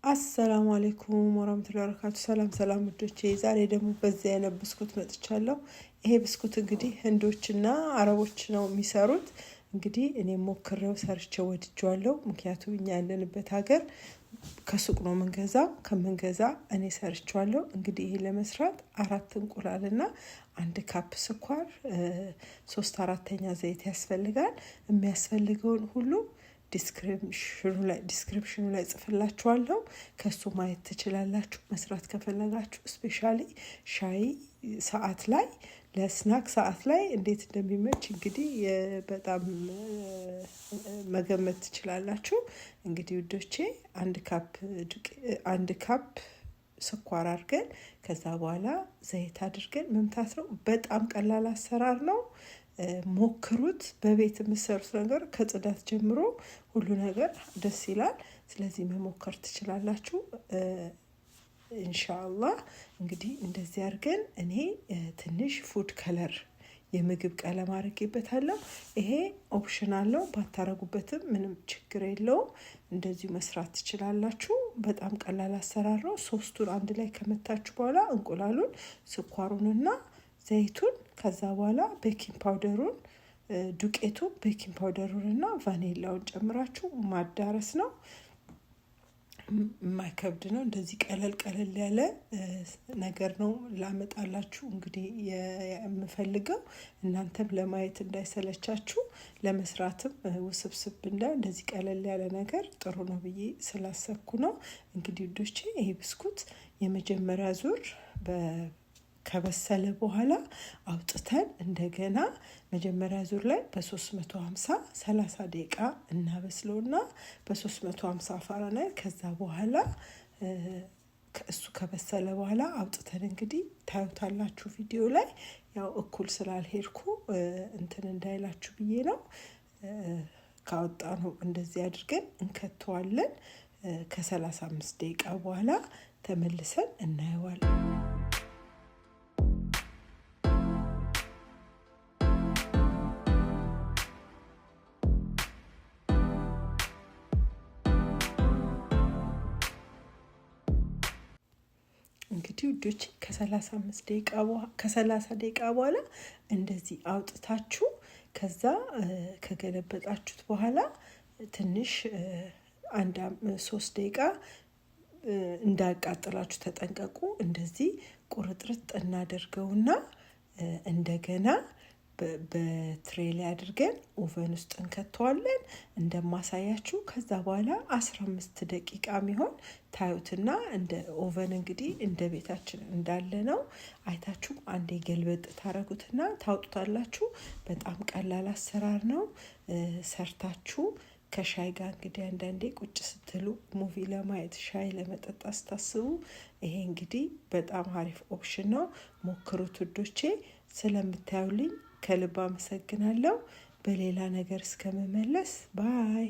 አሰላሙ አለይኩም ወራህመቱላሂ ወበረካቱ። ሰላም ውዶቼ፣ ዛሬ ደግሞ በዚህ አይነት ብስኩት መጥቻለሁ። ይሄ ብስኩት እንግዲህ ህንዶችና አረቦች ነው የሚሰሩት። እንግዲህ እኔ ሞክሬው ሰርቼው ወድጄዋለሁ። ምክንያቱም እኛ ያለንበት ሀገር ከሱቅ ነው ከምንገዛ እኔ ሰርቼዋለሁ። እንግዲህ ይሄ ለመስራት 4 እንቁላልና 1 ካፕ ስኳር፣ 3/4 ዘይት ያስፈልጋል። የሚያስፈልገውን ሁሉ ዲስክሪፕሽኑ ላይ ጽፍላችኋለሁ። ከሱ ማየት ትችላላችሁ። መስራት ከፈለጋችሁ ስፔሻሊ ሻይ ሰዓት ላይ ለስናክ ሰዓት ላይ እንዴት እንደሚመች እንግዲህ በጣም መገመት ትችላላችሁ። እንግዲህ ውዶቼ 1 ካፕ ስኳር አድርገን ከዛ በኋላ ዘይት አድርገን መምታት ነው። በጣም ቀላል አሰራር ነው። ሞክሩት። በቤት የምትሰሩት ነገር ከጽዳት ጀምሮ ሁሉ ነገር ደስ ይላል። ስለዚህ መሞከር ትችላላችሁ ኢንሻአላህ። እንግዲህ እንደዚህ አድርገን እኔ ትንሽ ፉድ ከለር የምግብ ቀለም አድርጌበታለሁ። ይሄ ኦፕሽናል ነው፣ ባታረጉበትም ምንም ችግር የለውም። እንደዚሁ መስራት ትችላላችሁ። በጣም ቀላል አሰራር ነው። ሶስቱን አንድ ላይ ከመታችሁ በኋላ እንቁላሉን፣ ስኳሩንና ዘይቱን ከዛ በኋላ ቤኪንግ ፓውደሩን፣ ዱቄቱን፣ ቤኪንግ ፓውደሩን እና ቫኒላውን ጨምራችሁ ማዳረስ ነው። የማይከብድ ነው። እንደዚህ ቀለል ያለ ነገር ነው ላመጣላችሁ እንግዲህ የምፈልገው። እናንተም ለማየት እንዳይሰለቻችሁ ለመስራትም ውስብስብ እንደዚህ ቀለል ያለ ነገር ጥሩ ነው ብዬ ስላሰብኩ ነው። እንግዲህ ውዶቼ ይሄ ብስኩት የመጀመሪያ ዙር ከበሰለ በኋላ አውጥተን እንደገና መጀመሪያ ዙር ላይ በ350 30 ደቂቃ እናበስለውና በ350 ፋራናይት ከዛ በኋላ እሱ ከበሰለ በኋላ አውጥተን እንግዲህ ታዩታላችሁ ቪዲዮ ላይ። ያው እኩል ስላልሄድኩ እንትን እንዳይላችሁ ብዬ ነው። ካወጣ ነው እንደዚህ አድርገን እንከተዋለን። ከ35 ደቂቃ በኋላ ተመልሰን እናየዋለን። እንግዲህ ውዶች ከ30 ደቂቃ በኋላ እንደዚህ አውጥታችሁ ከዛ ከገለበጣችሁት በኋላ ትንሽ 3 ደቂቃ እንዳያቃጥላችሁ ተጠንቀቁ። እንደዚህ ቁርጥርጥ እናደርገውና እንደገና በትሬ ላይ አድርገን ኦቨን ውስጥ እንከተዋለን እንደማሳያችሁ። ከዛ በኋላ 15 ደቂቃ የሚሆን ታዩትና እንደ ኦቨን እንግዲህ እንደ ቤታችን እንዳለ ነው አይታችሁ አንዴ ገልበጥ ታረጉትና ታውጡታላችሁ። በጣም ቀላል አሰራር ነው። ሰርታችሁ ከሻይ ጋር እንግዲህ አንዳንዴ ቁጭ ስትሉ ሙቪ ለማየት ሻይ ለመጠጣት ስታስቡ ይሄ እንግዲህ በጣም አሪፍ ኦፕሽን ነው። ሞክሩት ውዶቼ። ስለምታዩልኝ ከልብ አመሰግናለሁ። በሌላ ነገር እስከመመለስ ባይ